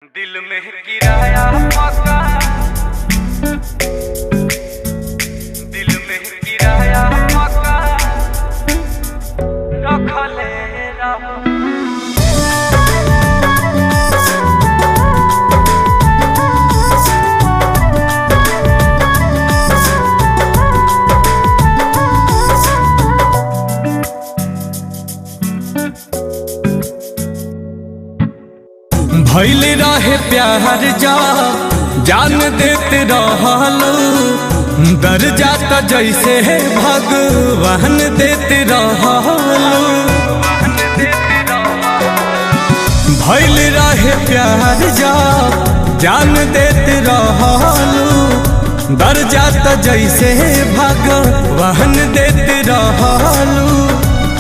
दिल में किराया पका, दिल में किराया पका रखले रहो। भइल रहे प्यार जा जान देते रहलू, दर जाता जैसे भगवान देते रहलू। भइल रहे प्यार जा जान देते रहलू, दर जाता जैसे भगवान देते रहलू।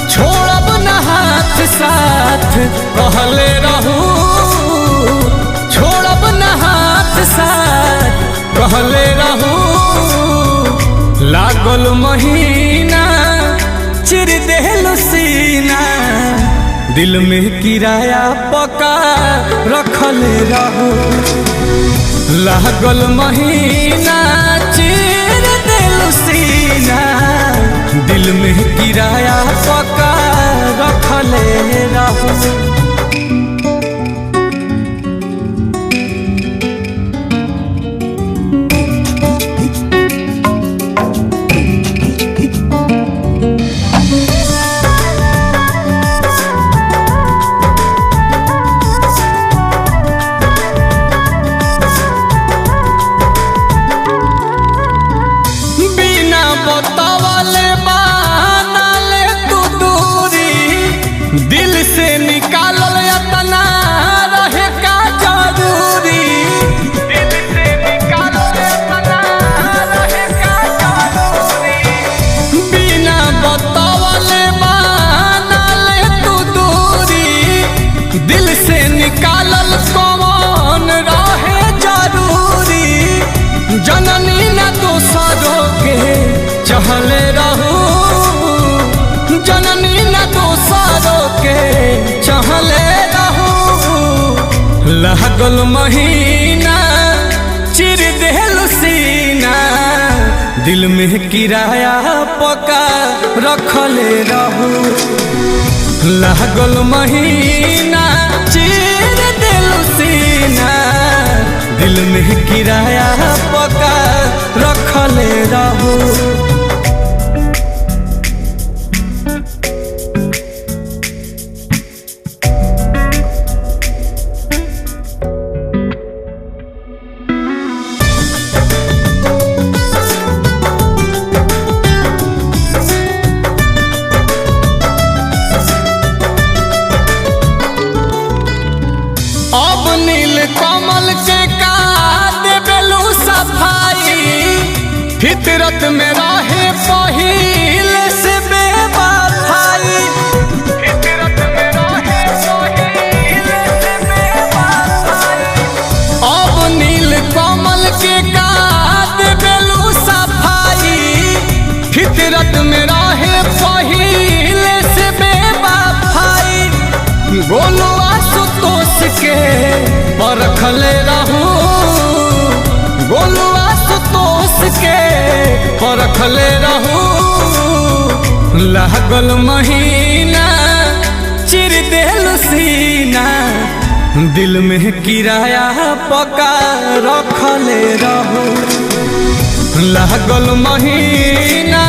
छोड़ब न हाथ साथ कहले रहू, छोड़ब न हाथ साथ कहले रहू। लागल महीना चिर देहलू सीना, दिल में किराया पका रखले रहू। लागल महीना चिर देहलू सीना, दिल में किराया पका रखले रहू। दिल से निकालल इतना रहे का जरूरी, दिल से निकालल इतना रहे का जरूरी। बिना बतावले मानले तू दूरी, दिल से निकालल कौन रहे जरूरी। जननी न दोसरों के चहले रहू, जननी न दोसरों के चहले रहू। लागल महीना चिर देहलू सीना, दिल में किराया पका रखले रहू। लागल महीना चिर देहलू सीना, दिल में किराया पका रखले रहू। अब नील कमल के का देबेलू सफाई, फितरत में रहे पहिल से बेवफाई। फितरत में रहे पहिल से बेवफाई। अब नील कमल के का देबेलू सफाई, फितरत में रहे पहिल से बेवफाई। गोलू आशुतोष के परखले रहू, गोलू आशुतोष के परखले रहू। लागल महीना चिर देहलू सीना, दिल में किराया पका रखले रहू। लागल महीना